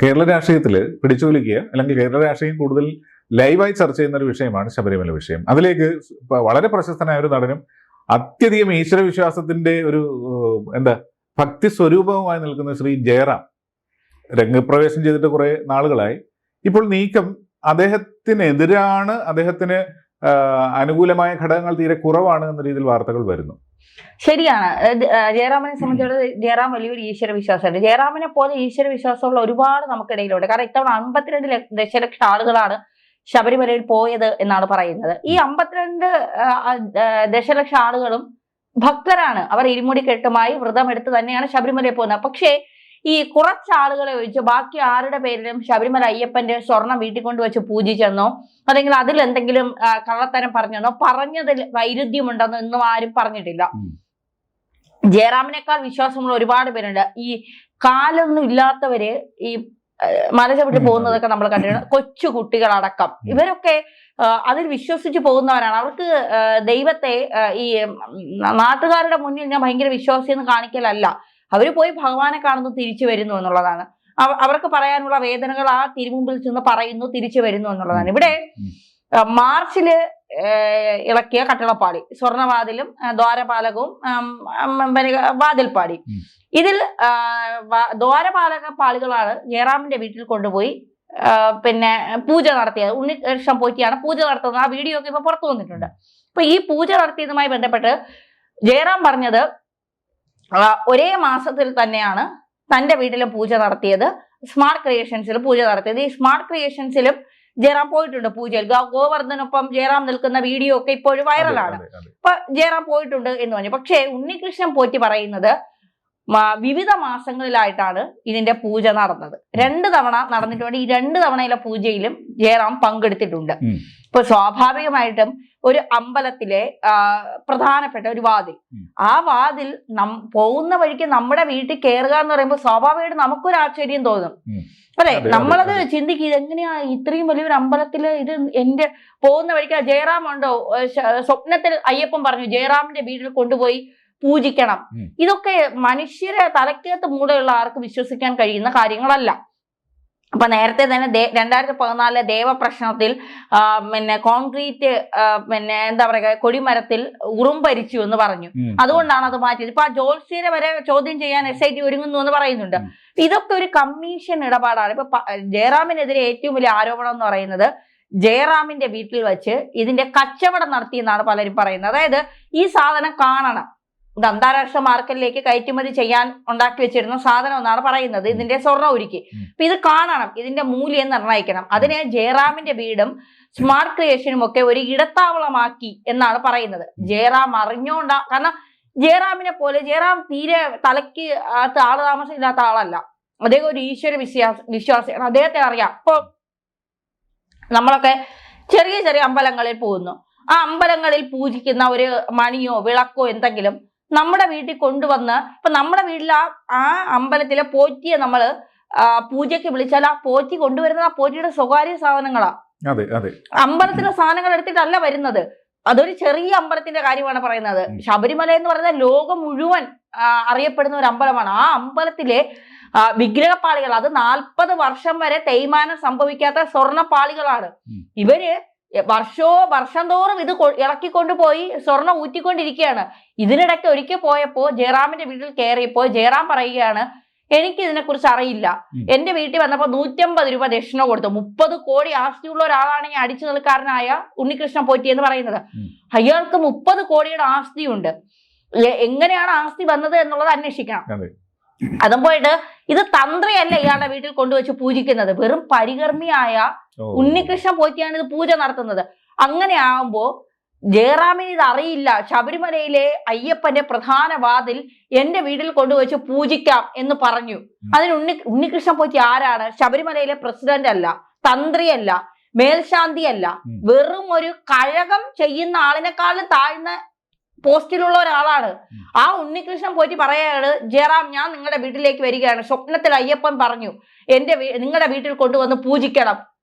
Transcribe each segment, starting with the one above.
കേരള രാഷ്ട്രീയത്തിൽ പിടിച്ചുകൊലിക്കുക അല്ലെങ്കിൽ കേരള രാഷ്ട്രീയം കൂടുതൽ ലൈവായി ചർച്ച ചെയ്യുന്ന ഒരു വിഷയമാണ് ശബരിമല വിഷയം. അതിലേക്ക് വളരെ പ്രശസ്തനായ ഒരു നടനും അത്യധികം ഈശ്വരവിശ്വാസത്തിന്റെ ഒരു ഭക്തി സ്വരൂപവുമായി നിൽക്കുന്ന ശ്രീ ജയറാം രംഗപ്രവേശം ചെയ്തിട്ട് കുറെ നാളുകളായി. ഇപ്പോൾ നീക്കം അദ്ദേഹത്തിനെതിരാണ്, അദ്ദേഹത്തിന് അനുകൂലമായ ഘടകങ്ങൾ തീരെ കുറവാണ് എന്ന രീതിയിൽ വാർത്തകൾ വരുന്നു. ശരിയാണ്. ജയറാമിനെ സംബന്ധിച്ചിടത്തോളം ജയറാം വലിയൊരു ഈശ്വര വിശ്വാസമുണ്ട്. ജയറാമിനെ പോലെ ഈശ്വര വിശ്വാസമുള്ള ഒരുപാട് നമുക്കിടയിലുണ്ട്. കാരണം ഇത്തവണ 52 ദശലക്ഷം ആളുകളാണ് ശബരിമലയിൽ പോയത് എന്നാണ് പറയുന്നത്. ഈ 52 ദശലക്ഷം ആളുകളും ഭക്തരാണ്. അവർ ഇരുമുടി കെട്ടുമായി വ്രതമെടുത്ത് തന്നെയാണ് ശബരിമലയിൽ പോകുന്നത്. പക്ഷേ ഈ കുറച്ച് ആളുകളെ ഒഴിച്ച് ബാക്കി ആരുടെ പേരിലും ശബരിമല അയ്യപ്പന്റെ സ്വർണം വീട്ടിൽ കൊണ്ടുവച്ച് പൂജിച്ചെന്നോ അല്ലെങ്കിൽ അതിൽ എന്തെങ്കിലും കള്ളത്തരം പറഞ്ഞെന്നോ പറഞ്ഞതിൽ വൈരുദ്ധ്യമുണ്ടെന്നോ ഒന്നും ആരും പറഞ്ഞിട്ടില്ല. ജയറാമിനേക്കാൾ വിശ്വാസമുള്ള ഒരുപാട് പേരുണ്ട്. ഈ കാലൊന്നും ഇല്ലാത്തവര് ഈ മല ചവിട്ടി പോകുന്നതൊക്കെ നമ്മൾ കണ്ടിട്ടുണ്ട്. കൊച്ചു കുട്ടികളടക്കം ഇവരൊക്കെ അതിൽ വിശ്വസിച്ച് പോകുന്നവരാണ്. അവർക്ക് ദൈവത്തെ ഈ നാട്ടുകാരുടെ മുന്നിൽ ഞാൻ ഭയങ്കര വിശ്വാസിയെന്ന് കാണിക്കലല്ല, അവര് പോയി ഭഗവാനെ കാണുന്നു, തിരിച്ചു വരുന്നു എന്നുള്ളതാണ്. അവർക്ക് പറയാനുള്ള വേദനകൾ ആ തിരുമുമ്പിൽ ചെന്ന് പറയുന്നു, തിരിച്ചു വരുന്നു എന്നുള്ളതാണ്. ഇവിടെ മാർച്ചില് ഇളക്കിയ കട്ടളപ്പാടി, സ്വർണവാതിലും ദ്വാരപാലകവും വാതിൽപ്പാടി, ഇതിൽ ദ്വാരപാലകപ്പാളികളാണ് ജയറാമിന്റെ വീട്ടിൽ കൊണ്ടുപോയി പിന്നെ പൂജ നടത്തിയത്. ഉണ്ണികൃഷ്ണൻ പോറ്റിയാണ് പൂജ നടത്തുന്നത്. ആ വീഡിയോ ഒക്കെ ഇപ്പൊ പുറത്തു വന്നിട്ടുണ്ട്. അപ്പൊ ഈ പൂജ നടത്തിയതുമായി ബന്ധപ്പെട്ട് ജയറാം പറഞ്ഞത് ഒരേ മാസത്തിൽ തന്നെയാണ് തന്റെ വീട്ടിലും പൂജ നടത്തിയത്, സ്മാർട്ട് ക്രിയേഷൻസിലും പൂജ നടത്തിയത്. ഈ സ്മാർട്ട് ക്രിയേഷൻസിലും ജയറാം പോയിട്ടുണ്ട് പൂജയിൽ. ഗോവർദ്ധനൊപ്പം ജയറാം നിൽക്കുന്ന വീഡിയോ ഒക്കെ ഇപ്പോഴും വൈറലാണ്. അപ്പൊ ജയറാം പോയിട്ടുണ്ട് എന്ന് പറഞ്ഞു. പക്ഷേ ഉണ്ണികൃഷ്ണൻ പോറ്റി പറയുന്നത് വിവിധ മാസങ്ങളിലായിട്ടാണ് ഇതിന്റെ പൂജ നടന്നത്. 2 തവണ നടന്നിട്ടുണ്ട്. ഈ 2 തവണയിലെ പൂജയിലും ജയറാം പങ്കെടുത്തിട്ടുണ്ട്. ഇപ്പൊ സ്വാഭാവികമായിട്ടും ഒരു അമ്പലത്തിലെ പ്രധാനപ്പെട്ട ഒരു വാതിൽ, ആ വാതിൽ പോകുന്ന വഴിക്ക് നമ്മുടെ വീട്ടിൽ കയറുക എന്ന് പറയുമ്പോൾ സ്വാഭാവികമായിട്ട് നമുക്കൊരു ആശ്ചര്യം തോന്നും, അല്ലെ? നമ്മളത് ചിന്തിക്കുക, ഇതെങ്ങനെയാ ഇത്രയും വലിയൊരു അമ്പലത്തില് ഇത് എന്റെ പോകുന്ന വഴിക്ക് ജയറാം ഉണ്ടോ? സ്വപ്നത്തിൽ അയ്യപ്പൻ പറഞ്ഞു ജയറാമിന്റെ വീട്ടിൽ കൊണ്ടുപോയി പൂജിക്കണം. ഇതൊക്കെ മനുഷ്യരെ തലക്കകത്ത് മൂടെയുള്ള ആർക്ക് വിശ്വസിക്കാൻ കഴിയുന്ന കാര്യങ്ങളല്ല. അപ്പൊ നേരത്തെ തന്നെ 2014 ദേവപ്രശ്നത്തിൽ പിന്നെ കോൺക്രീറ്റ് പിന്നെ എന്താ പറയുക കൊടിമരത്തിൽ ഉറുമ്പരിച്ചു എന്ന് പറഞ്ഞു. അതുകൊണ്ടാണ് അത് മാറ്റിയത്. ഇപ്പൊ ആ ജോത്സ്യരെ വരെ ചോദ്യം ചെയ്യാൻ SIT ഒരുങ്ങുന്നു എന്ന് പറയുന്നുണ്ട്. ഇതൊക്കെ ഒരു കമ്മീഷൻ ഇടപാടാണ്. ഇപ്പൊ ജയറാമിനെതിരെ ഏറ്റവും വലിയ ആരോപണം എന്ന് പറയുന്നത് ജയറാമിന്റെ വീട്ടിൽ വെച്ച് ഇതിന്റെ കച്ചവടം നടത്തിയെന്നാണ് പലരും പറയുന്നത്. അതായത് ഈ സാധനം കാണണം, ഇത് അന്താരാഷ്ട്ര മാർക്കറ്റിലേക്ക് കയറ്റുമതി ചെയ്യാൻ ഉണ്ടാക്കി വെച്ചിരുന്ന സാധനം എന്നാണ് പറയുന്നത്, ഇതിന്റെ സ്വർണ്ണ ഉരുക്കി. അപ്പൊ ഇത് കാണണം, ഇതിന്റെ മൂല്യം നിർണ്ണയിക്കണം. അതിനെ ജയറാമിന്റെ വീടും സ്മാർട്ട് ക്രിയേഷനും ഒക്കെ ഒരു ഇടത്താവളമാക്കി എന്നാണ് പറയുന്നത്. ജയറാം അറിഞ്ഞോണ്ടാ, കാരണം ജയറാമിനെ പോലെ ജയറാം തീരെ തലയ്ക്ക് ആള് താമസം ഇല്ലാത്ത ആളല്ല. അദ്ദേഹം ഒരു ഈശ്വര വിശ്വാസിയാണ്. അദ്ദേഹത്തെ അറിയാം. ഇപ്പൊ നമ്മളൊക്കെ ചെറിയ ചെറിയ അമ്പലങ്ങളിൽ പോകുന്നു. ആ അമ്പലങ്ങളിൽ പൂജിക്കുന്ന ഒരു മണിയോ വിളക്കോ എന്തെങ്കിലും നമ്മുടെ വീട്ടിൽ കൊണ്ടുവന്ന്, ഇപ്പൊ നമ്മുടെ വീട്ടിൽ ആ അമ്പലത്തിലെ പോറ്റിയെ നമ്മള് പൂജയ്ക്ക് വിളിച്ചാൽ ആ പോറ്റി കൊണ്ടുവരുന്നത് ആ പോറ്റിയുടെ സ്വകാര്യ സാധനങ്ങളാ. അമ്പലത്തിലെ സാധനങ്ങൾ എടുത്തിട്ടല്ല വരുന്നത്. അതൊരു ചെറിയ അമ്പലത്തിന്റെ കാര്യമാണ് പറയുന്നത്. ശബരിമല എന്ന് പറയുന്നത് ലോകം മുഴുവൻ അറിയപ്പെടുന്ന ഒരു അമ്പലമാണ്. ആ അമ്പലത്തിലെ വിഗ്രഹപ്പാളികൾ, അത് 40 വർഷം വരെ തേയ്മാനം സംഭവിക്കാത്ത സ്വർണ്ണപ്പാളികളാണ്. ഇവര് വർഷം തോറും ഇത് ഇളക്കിക്കൊണ്ടുപോയി സ്വർണം ഊറ്റിക്കൊണ്ടിരിക്കുകയാണ്. ഇതിനിടയ്ക്ക് ഒരിക്കൽ പോയപ്പോ ജയറാമിന്റെ വീട്ടിൽ കയറിയപ്പോ ജയറാം പറയുകയാണ്, എനിക്ക് ഇതിനെക്കുറിച്ച് അറിയില്ല. എന്റെ വീട്ടിൽ വന്നപ്പോ 150 രൂപ ദക്ഷിണ കൊടുത്തു. 30 കോടി ആസ്തിയുള്ള ഒരാളാണ് ഈ അടിച്ചു നിൽക്കാരനായ ഉണ്ണികൃഷ്ണൻ പോറ്റി എന്ന് പറയുന്നത്. അയാൾക്ക് 30 കോടിയുടെ ആസ്തിയുണ്ട്. എങ്ങനെയാണ് ആസ്തി വന്നത് എന്നുള്ളത് അന്വേഷിക്കണം. അതും പോയിട്ട് ഇത് തന്ത്രിയല്ല ഇയാളുടെ വീട്ടിൽ കൊണ്ടുവച്ച് പൂജിക്കുന്നത്, വെറും പരികർമ്മിയായ ഉണ്ണികൃഷ്ണൻ പോറ്റിയാണ് ഇത് പൂജ നടത്തുന്നത്. അങ്ങനെ ആകുമ്പോ ജയറാമിന് ഇത് അറിയില്ല, ശബരിമലയിലെ അയ്യപ്പന്റെ പ്രധാന വാതിൽ എന്റെ വീട്ടിൽ കൊണ്ടുവച്ച് പൂജിക്കാം എന്ന് പറഞ്ഞു. അതിന് ഉണ്ണികൃഷ്ണൻ പോറ്റി ആരാണ്? ശബരിമലയിലെ പ്രസിഡന്റ് അല്ല, തന്ത്രിയല്ല, മേൽശാന്തിയല്ല, വെറും ഒരു കഴകം ചെയ്യുന്ന ആളിനെക്കാളും താഴ്ന്ന പോസ്റ്റിലുള്ള ഒരാളാണ്. ആ ഉണ്ണികൃഷ്ണൻ പോറ്റി പറയാണ്, ജയറാം ഞാൻ നിങ്ങളുടെ വീട്ടിലേക്ക് വരികയാണ്, സ്വപ്നത്തിൽ അയ്യപ്പൻ പറഞ്ഞു നിങ്ങളുടെ വീട്ടിൽ കൊണ്ടുവന്ന് പൂജിക്കണം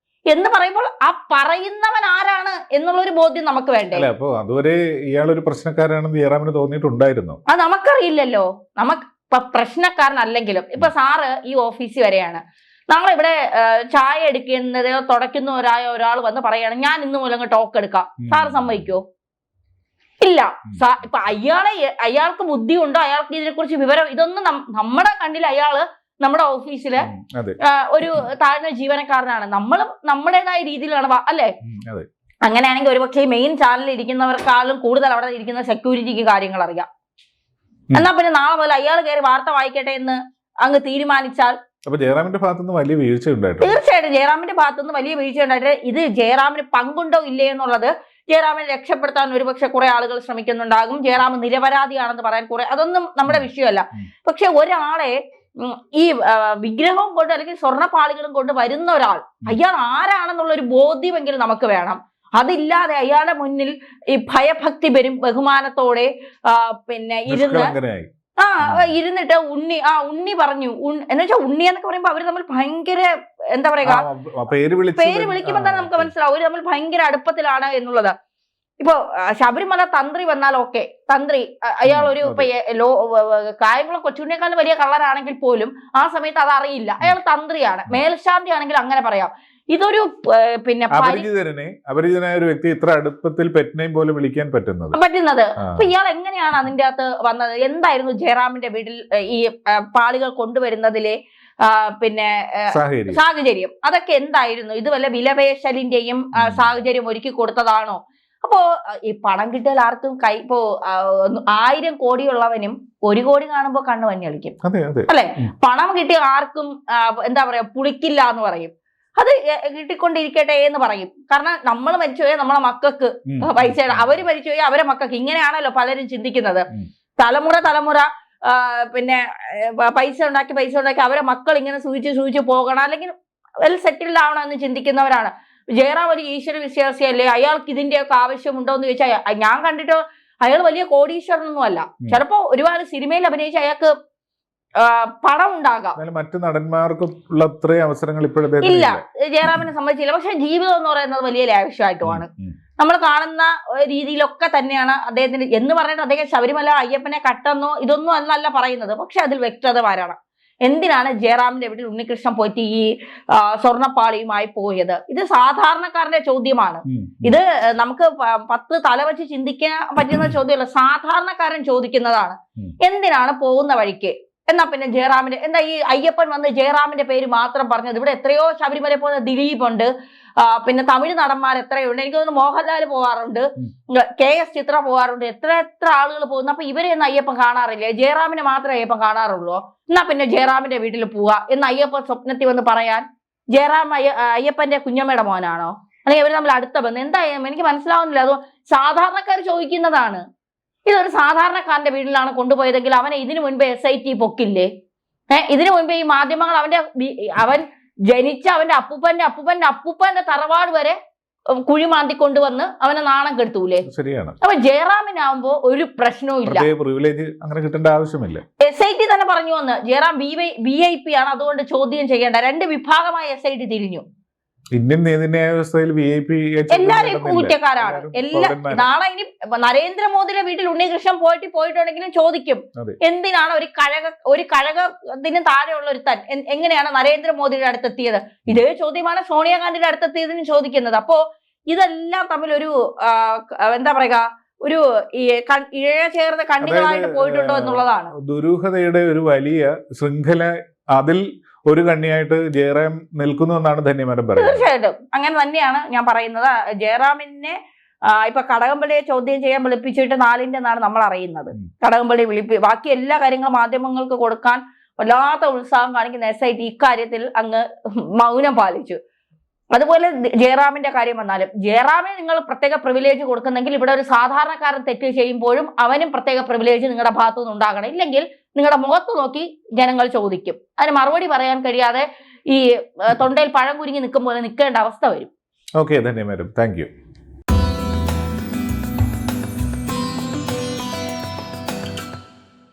എന്ന് പറയുമ്പോൾ ആ പറയുന്നവൻ ആരാണ് എന്നുള്ളൊരു ബോധ്യം നമുക്ക് വേണ്ടേ? അപ്പൊ അതുവരെ ഇയാളൊരു പ്രശ്നക്കാരാണെന്ന് ജയറാമിന് തോന്നിയിട്ടുണ്ടായിരുന്നു. അത് നമുക്കറിയില്ലല്ലോ. പ്രശ്നക്കാരനല്ലെങ്കിലും ഇപ്പൊ സാറ് ഈ ഓഫീസിൽ വരെയാണ്, നാളെ ഇവിടെ ചായ എടുക്കുന്നതോ തുടയ്ക്കുന്നവരായ ഒരാൾ വന്ന് പറയാണ് ഞാൻ ഇന്ന് മുതൽ ടോക്ക് എടുക്കാം, സാറ് സമ്മതിക്കോ? ഇല്ല. ഇപ്പൊ അയാൾക്ക് ബുദ്ധിയുണ്ടോ, അയാൾക്ക് ഇതിനെക്കുറിച്ച് വിവരം, ഇതൊന്നും നമ്മുടെ കണ്ണിൽ അയാള് നമ്മുടെ ഓഫീസിലെ ഒരു താഴ്ന്ന ജീവനക്കാരനാണ്. നമ്മളും നമ്മുടേതായ രീതിയിലാണ് അല്ലെ? അങ്ങനെയാണെങ്കിൽ ഒരുപക്ഷെ മെയിൻ ചാനലിൽ ഇരിക്കുന്നവർക്കാളും കൂടുതൽ അവിടെ ഇരിക്കുന്ന സെക്യൂരിറ്റിക്ക് കാര്യങ്ങൾ അറിയാം. എന്നാ പിന്നെ നാളെ മുതൽ അയാൾ കയറി വാർത്ത വായിക്കട്ടെ എന്ന് അങ്ങ് തീരുമാനിച്ചാൽ ജയറാമിന്റെ ഭാഗത്തുനിന്ന് വലിയ വീഴ്ച ഉണ്ടായിട്ടുണ്ട്. തീർച്ചയായിട്ടും ജയറാമിന്റെ ഭാഗത്തുനിന്ന് വലിയ വീഴ്ച ഉണ്ടായിട്ട് ഇത് ജയറാമിന് പങ്കുണ്ടോ ഇല്ലേ എന്നുള്ളത് ജയറാമിനെ രക്ഷപ്പെടുത്താൻ ഒരുപക്ഷെ കുറെ ആളുകൾ ശ്രമിക്കുന്നുണ്ടാകും. ജയറാം നിരപരാധിയാണെന്ന് പറയാൻ കുറെ, അതൊന്നും നമ്മുടെ വിഷയമല്ല. പക്ഷെ ഒരാളെ ഈ വിഗ്രഹവും കൊണ്ട് അല്ലെങ്കിൽ സ്വർണ്ണപ്പാളികളും കൊണ്ട് വരുന്ന ഒരാൾ അയാൾ ആരാണെന്നുള്ള ഒരു ബോധ്യമെങ്കിലും നമുക്ക് വേണം. അതില്ലാതെ അയാളുടെ മുന്നിൽ ഈ ഭയഭക്തി ബഹുമാനത്തോടെ പിന്നെ ഇരുന്നിട്ട് ഉണ്ണി പറഞ്ഞു എന്ന് വെച്ചാൽ ഉണ്ണി എന്നൊക്കെ പറയുമ്പോ അവര് തമ്മിൽ ഭയങ്കര എന്താ പറയാ, പേര് വിളിക്കുമ്പോ തന്നെ നമുക്ക് മനസ്സിലാവും അവര് തമ്മിൽ ഭയങ്കര അടുപ്പത്തിലാണ് എന്നുള്ളത്. ഇപ്പൊ ശബരിമല തന്ത്രി വന്നാൽ ഓക്കെ, തന്ത്രി അയാൾ ഒരു കായംകുളം കൊച്ചുണ്ണിയേക്കാളും വലിയ കള്ളനാണെങ്കിൽ പോലും ആ സമയത്ത് അത് അറിയില്ല, അയാൾ തന്ത്രിയാണ്. മേൽശാന്തി ആണെങ്കിൽ അങ്ങനെ പറയാം. ഇതൊരു പിന്നെ അപരിചിതനായ ഒരു വ്യക്തി ഇത്ര അടുപ്പത്തിൽ പെറ്റ് പോലും വിളിക്കാൻ പറ്റുന്നത് അപ്പൊ ഇയാൾ എങ്ങനെയാണ് അതിന്റെ അകത്ത് വന്നത്? എന്തായിരുന്നു ജയറാമിന്റെ വീട്ടിൽ ഈ പാളികൾ കൊണ്ടുവരുന്നതിലെ പിന്നെ സാഹചര്യം? അതൊക്കെ എന്തായിരുന്നു? ഇത് വല്ല വിലപേശലിന്റെയും സാഹചര്യം ഒരുക്കി കൊടുത്തതാണോ? അപ്പോ ഈ പണം കിട്ടിയാൽ ആർക്കും ഇപ്പോ 1000 കോടിയുള്ളവനും 1 കോടി കാണുമ്പോ കണ്ണു മഞ്ഞളിക്കും അല്ലെ? പണം കിട്ടിയ ആർക്കും എന്താ പറയാ പുളിക്കില്ല എന്ന് പറയും. അത് കിട്ടിക്കൊണ്ടിരിക്കട്ടെ എന്ന് പറയും. കാരണം നമ്മൾ മരിച്ചുപോയാൽ നമ്മളെ മക്കൾക്ക് പൈസ, അവര് മരിച്ചുപോയാൽ അവരെ മക്കൾക്ക്. ഇങ്ങനെയാണല്ലോ പലരും ചിന്തിക്കുന്നത്. തലമുറ പിന്നെ പൈസ ഉണ്ടാക്കി അവരെ മക്കൾ ഇങ്ങനെ സൂചിച്ച് പോകണം, അല്ലെങ്കിൽ വെൽ സെറ്റിൽഡ് ആവണം എന്ന് ചിന്തിക്കുന്നവരാണ്. ജയറാം ഒരു ഈശ്വര വിശ്വാസിയല്ലേ, അയാൾക്ക് ഇതിന്റെയൊക്കെ ആവശ്യമുണ്ടോ എന്ന് ചോദിച്ചാൽ ഞാൻ കണ്ടിട്ട് അയാൾ വലിയ കോടീശ്വരനൊന്നും അല്ല. ചിലപ്പോ ഒരുപാട് സിനിമയിൽ അഭിനയിച്ച അയാൾക്ക് പണം ഉണ്ടാകാം, മറ്റു നടന്മാർക്കുള്ള അത്രയും അവസരങ്ങൾ ഇല്ല, ജയറാമിനെ സംബന്ധിച്ചില്ല. പക്ഷെ ജീവിതം എന്ന് പറയുന്നത് വലിയ ലാവിഷമായിട്ടുമാണ്. നമ്മൾ കാണുന്ന രീതിയിലൊക്കെ തന്നെയാണ് അദ്ദേഹത്തിന് എന്ന് പറഞ്ഞിട്ട് അദ്ദേഹം ശബരിമല അയ്യപ്പനെ കട്ടെന്നോ ഇതൊന്നും എന്നല്ല പറയുന്നത്. പക്ഷെ അതിൽ വ്യക്തത വരണം. എന്തിനാണ് ജയറാമിന്റെ വീട്ടിൽ ഉണ്ണികൃഷ്ണൻ പോയിട്ട് ഈ സ്വർണ്ണപ്പാളിയുമായി പോയത്? ഇത് സാധാരണക്കാരന്റെ ചോദ്യമാണ്. ഇത് നമുക്ക് 10 തല വെച്ച് ചിന്തിക്കാൻ പറ്റുന്ന ചോദ്യമല്ല, സാധാരണക്കാരൻ ചോദിക്കുന്നതാണ്. എന്തിനാണ് പോകുന്ന വഴിക്ക്? എന്നാ പിന്നെ ജയറാമിന്റെ എന്താ ഈ അയ്യപ്പൻ വന്ന് ജയറാമിന്റെ പേര് മാത്രം പറഞ്ഞത്? ഇവിടെ എത്രയോ ശബരിമല പോകുന്ന ദിലീപ് ഉണ്ട്, പിന്നെ തമിഴ് നടന്മാർ എത്രയുണ്ട്. എനിക്ക് തോന്നുന്നു മോഹൻലാൽ പോവാറുണ്ട്, KS ചിത്ര പോവാറുണ്ട്, എത്ര ആളുകൾ പോകുന്നു. അപ്പൊ ഇവരെയൊന്നും അയ്യപ്പൻ കാണാറില്ലേ? ജയറാമിനെ മാത്രമേ അയ്യപ്പൻ കാണാറുള്ളൂ. എന്നാ പിന്നെ ജയറാമിന്റെ വീട്ടിൽ പോവാ എന്ന് അയ്യപ്പൻ സ്വപ്നത്തിൽ വന്ന് പറയാൻ ജയറാം അയ്യപ്പന്റെ കുഞ്ഞമ്മയുടെ മോനാണോ? അല്ലെങ്കിൽ അവർ തമ്മിൽ അടുത്ത ബന്ധം എന്തായാലും എനിക്ക് മനസ്സിലാവുന്നില്ല. അത് സാധാരണക്കാർ ചോദിക്കുന്നതാണ്. ഇതൊരു സാധാരണക്കാരന്റെ വീട്ടിലാണ് കൊണ്ടുപോയതെങ്കിൽ അവനെ ഇതിനു മുൻപ് SIT പൊക്കില്ലേ? ഇതിനു മുൻപ് ഈ മാധ്യമങ്ങൾ അവൻ ജനിച്ച അവന്റെ അപ്പൂപ്പന്റെ തറവാട് വരെ കുഴിമാന്തി കൊണ്ടുവന്ന് അവനെ നാണം കെടുത്തൂലേ? ശരിയാണ്. അപ്പൊ ജയറാമിനാവുമ്പോ ഒരു പ്രശ്നവും ഇല്ല, അങ്ങനെ കിട്ടേണ്ട ആവശ്യമില്ല. SIT തന്നെ പറഞ്ഞു വന്ന് ജയറാം VIP ആണ്, അതുകൊണ്ട് ചോദ്യം ചെയ്യേണ്ട. 2 വിഭാഗമായി SIT തിരിഞ്ഞു. ഇന്ത്യൻ നീതിന്യായ വ്യവസ്ഥയിൽ VIP എല്ലാരും കുറ്റക്കാരാണ്. നാളെ ഇനി നരേന്ദ്രമോദിയുടെ വീട്ടിൽ ഉണ്ണികൃഷ്ണൻ പോയിട്ടുണ്ടെങ്കിലും ചോദിക്കും, എന്തിനാണ് ഒരു കഴകത്തിന് താഴെയുള്ള ഒരുത്തൻ എങ്ങനെയാണ് നരേന്ദ്രമോദിയുടെ അടുത്തെത്തിയത്? ഇതേ ചോദ്യമാണ് സോണിയാഗാന്ധിയുടെ അടുത്തെത്തിയതിന് ചോദിക്കുന്നത്. അപ്പോ ഇതെല്ലാം തമ്മിൽ ഒരു എന്താ പറയുക, ഒരു ഇഴ ചേർന്ന കണ്ണികളായിട്ട് പോയിട്ടുണ്ടോ എന്നുള്ളതാണ്. ദുരൂഹതയുടെ ഒരു വലിയ ശൃംഖല, അതിൽ ഒരു കണ്ണിയായിട്ട് ജയറാം നിൽക്കുന്നു എന്നാണ് ധന്യമരം പറയുന്നത്. തീർച്ചയായിട്ടും അങ്ങനെ തന്നെയാണ് ഞാൻ പറയുന്നത്. ജയറാമിനെ ഇപ്പൊ കടകംപള്ളിയെ ചോദ്യം ചെയ്യാൻ വിളിപ്പിച്ചിട്ട് 4ന്റെ എന്നാണ് നമ്മൾ അറിയുന്നത്. കടകംപള്ളി ബാക്കി എല്ലാ കാര്യങ്ങളും മാധ്യമങ്ങൾക്ക് കൊടുക്കാൻ വല്ലാത്ത ഉത്സാഹം കാണിക്കുന്ന SIT ഇക്കാര്യത്തിൽ അങ്ങ് മൗനം പാലിച്ചു. അതുപോലെ ജയറാമിന്റെ കാര്യം വന്നാലും ജയറാമിന് നിങ്ങൾ പ്രത്യേക പ്രിവിലേജ് കൊടുക്കുന്നെങ്കിൽ ഇവിടെ ഒരു സാധാരണക്കാരൻ തെറ്റ് ചെയ്യുമ്പോഴും അവനും പ്രത്യേക പ്രിവിലേജ് നിങ്ങളുടെ ഭാഗത്തുനിന്ന് ഉണ്ടാകണം. ഇല്ലെങ്കിൽ നിങ്ങളുടെ മുഖത്ത് നോക്കി ജനങ്ങൾ ചോദിക്കും. അതിന് മറുപടി പറയാൻ കഴിയാതെ ഈ തൊണ്ടയിൽ പഴം കുരുങ്ങി നിൽക്കും പോലെ നിൽക്കേണ്ട അവസ്ഥ വരും. ഓക്കെ, ധന്യവാദം. Thank U.